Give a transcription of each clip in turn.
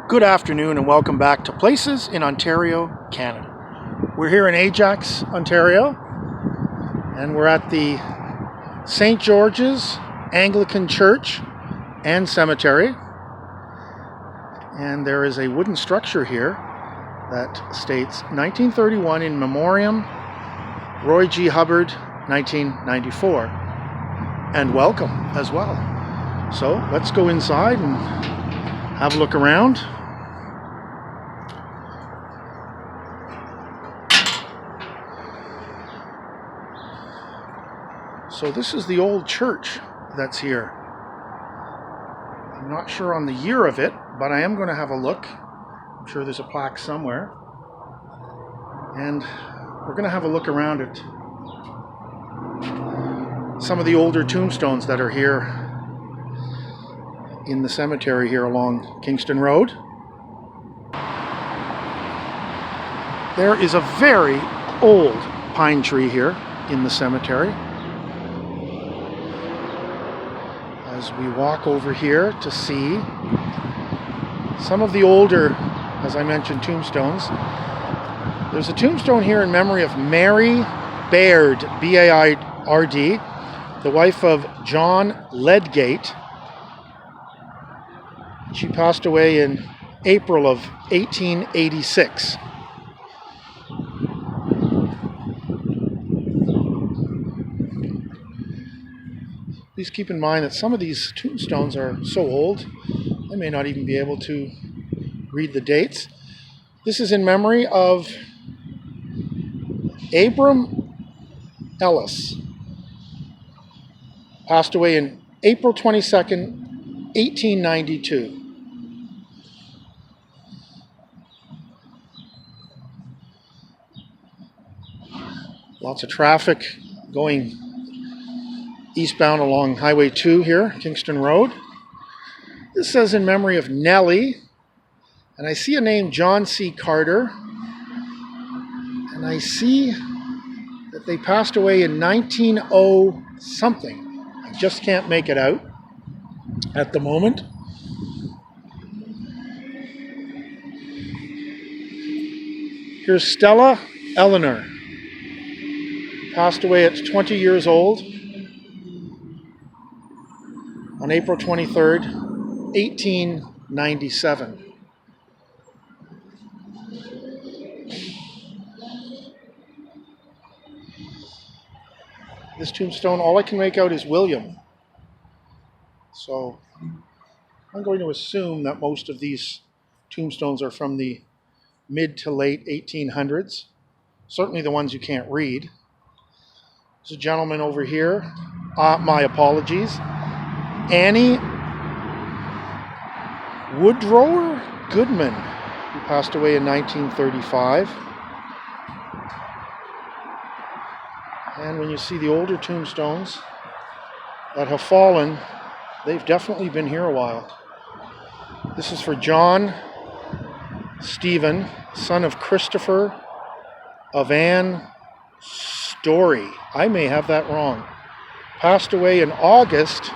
Good afternoon and welcome back to Places in Ontario, Canada. We're here in Ajax, Ontario, and we're at the St. George's Anglican Church and Cemetery. And there is a wooden structure here that states 1931 in memoriam, Roy G. Hubbard, 1994. And welcome as well. So let's go inside and have a look around. So this is the old church that's here. I'm not sure on the year of it, but I am going to have a look. I'm sure there's a plaque somewhere. And we're going to have a look around at some of the older tombstones that are here in the cemetery here along Kingston Road. There is a very old pine tree here in the cemetery. As we walk over here to see some of the older, as I mentioned, tombstones. There's a tombstone here in memory of Mary Baird, B-A-I-R-D, the wife of John Ledgate. She passed away in April of 1886. Please keep in mind that some of these tombstones are so old, I may not even be able to read the dates. This is in memory of Abram Ellis. Passed away in April 22nd, 1892. Lots of traffic going eastbound along Highway 2 here, Kingston Road. This says in memory of Nellie, and I see a name, John C. Carter, and I see that they passed away in 1900 something. I just can't make it out at the moment. Here's Stella Eleanor, passed away at 20 years old on April 23rd, 1897. This tombstone, all I can make out is William. So I'm going to assume that most of these tombstones are from the mid to late 1800s. Certainly the ones you can't read. There's a gentleman over here. My apologies. Annie Woodrower Goodman, who passed away in 1935. And when you see the older tombstones that have fallen, they've definitely been here a while. This is for John Stephen, son of Christopher of Anne Story. I may have that wrong. Passed away in August.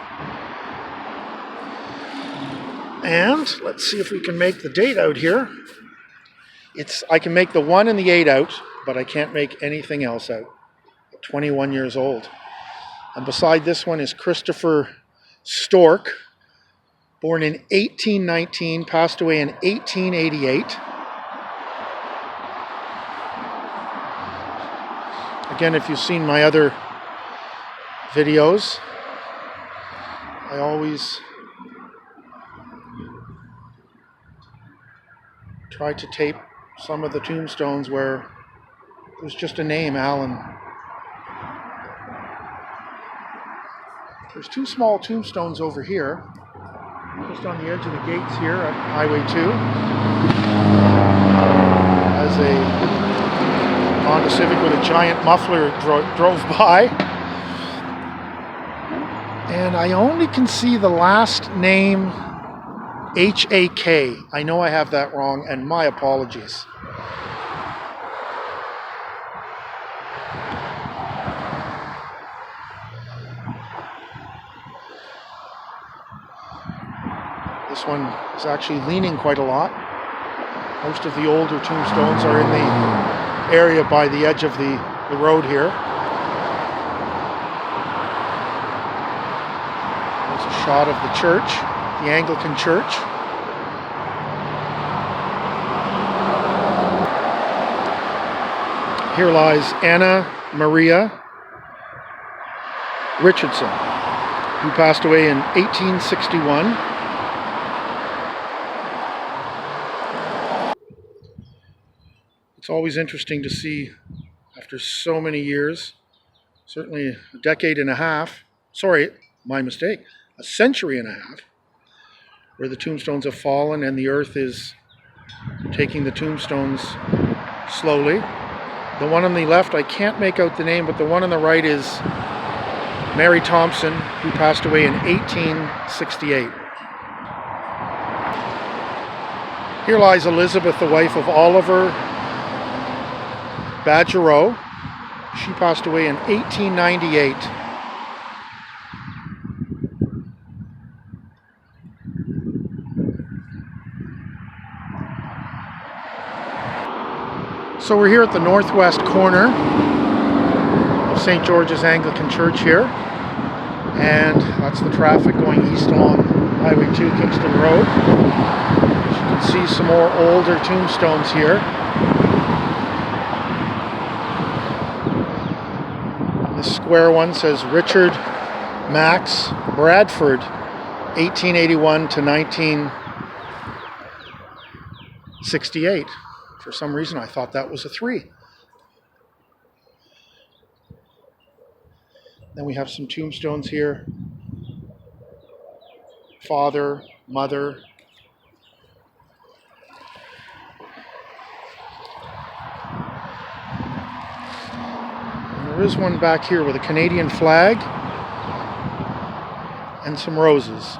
And let's see if we can make the date out here. I can make the 1 and the 8 out, but I can't make anything else out. 21 years old. And beside this one is Christopher Stork, born in 1819, passed away in 1888. Again, if you've seen my other videos, I always try to tape some of the tombstones where there's just a name, Allen. There's 2 small tombstones over here, just on the edge of the gates here at Highway 2. As a Honda Civic with a giant muffler drove by. And I only can see the last name, H-A-K. I know I have that wrong, and my apologies. This one is actually leaning quite a lot. Most of the older tombstones are in the area by the edge of the road here. There's a shot of the church, the Anglican church. Here lies Anna Maria Richardson, who passed away in 1861. It's always interesting to see, after so many years, certainly a decade and a half, sorry, my mistake, a century and a half, where the tombstones have fallen and the earth is taking the tombstones slowly. The one on the left, I can't make out the name, but the one on the right is Mary Thompson, who passed away in 1868. Here lies Elizabeth, the wife of Oliver Badgerow. She passed away in 1898. So we're here at the northwest corner of St. George's Anglican Church here, and that's the traffic going east along Highway 2 Kingston Road. As you can see, some more older tombstones here. This square one says Richard Max Bradford, 1881 to 1968. For some reason, I thought that was a 3. Then we have some tombstones here. Father, mother. And there is one back here with a Canadian flag and some roses,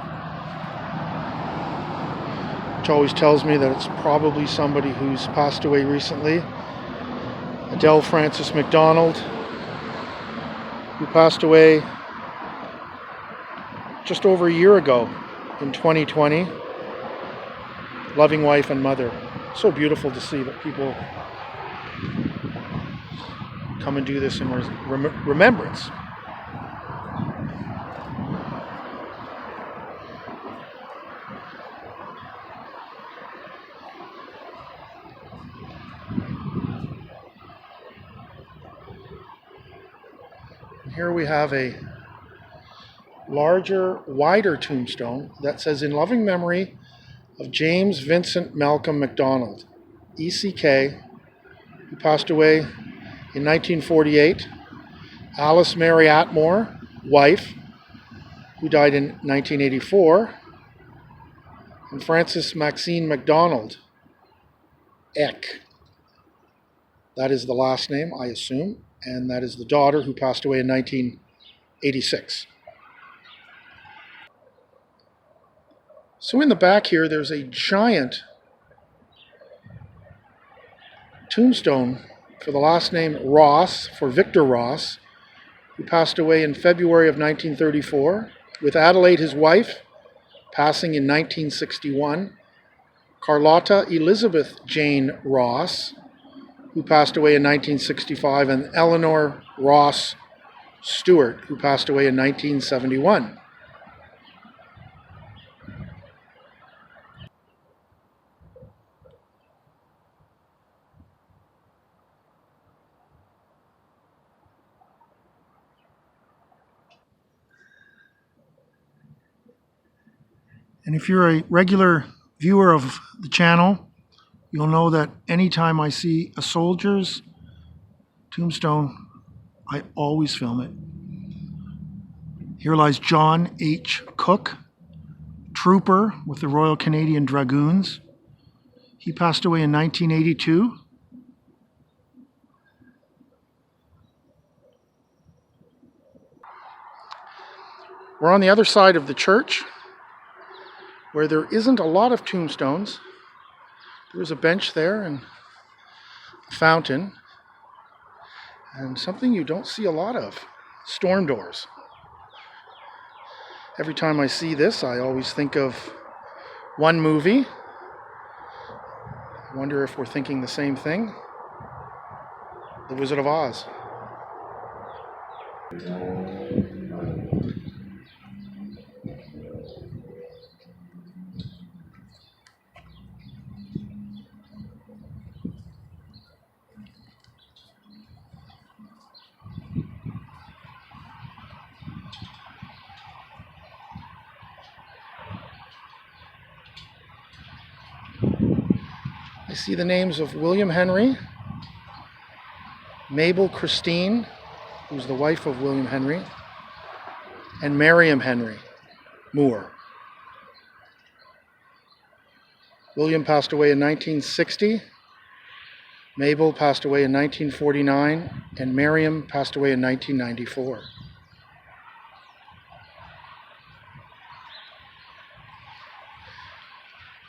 which always tells me that it's probably somebody who's passed away recently. Adele Frances McDonald, who passed away just over a year ago in 2020. Loving wife and mother. So beautiful to see that people come and do this in remembrance. Here we have a larger, wider tombstone that says, "In loving memory of James Vincent Malcolm McDonald, E.C.K, who passed away in 1948, Alice Mary Atmore, wife, who died in 1984, and Frances Maxine McDonald, Eck. That is the last name, I assume. And that is the daughter, who passed away in 1986. So in the back here, there's a giant tombstone for the last name Ross, for Victor Ross, who passed away in February of 1934, with Adelaide, his wife, passing in 1961, Carlotta Elizabeth Jane Ross, who passed away in 1965, and Eleanor Ross Stewart, who passed away in 1971. And if you're a regular viewer of the channel, you'll know that anytime I see a soldier's tombstone, I always film it. Here lies John H. Cook, trooper with the Royal Canadian Dragoons. He passed away in 1982. We're on the other side of the church, where there isn't a lot of tombstones. There's a bench there and a fountain, and something you don't see a lot of, storm doors. Every time I see this, I always think of one movie, Wonder if we're thinking the same thing. The Wizard of Oz. I see the names of William Henry, Mabel Christine, who's the wife of William Henry, and Miriam Henry Moore. William passed away in 1960, Mabel passed away in 1949, and Miriam passed away in 1994.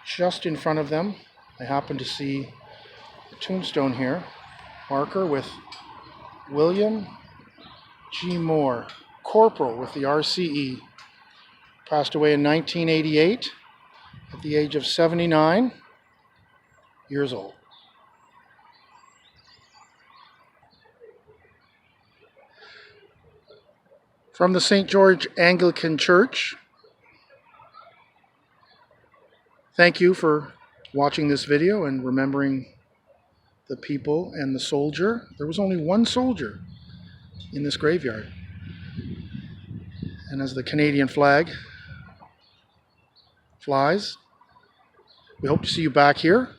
Just in front of them, I happen to see a tombstone here, marker with William G. Moore, Corporal with the RCE, passed away in 1988 at the age of 79 years old. From the St. George Anglican Church, thank you for watching this video and remembering the people and the soldier. There was only one soldier in this graveyard. And as the Canadian flag flies, we hope to see you back here.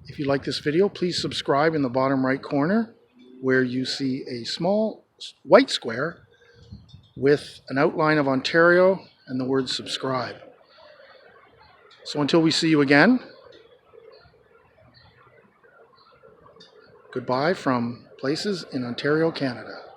If you like this video, please subscribe in the bottom right corner where you see a small white square with an outline of Ontario and the word subscribe. So until we see you again, goodbye from places in Ontario, Canada.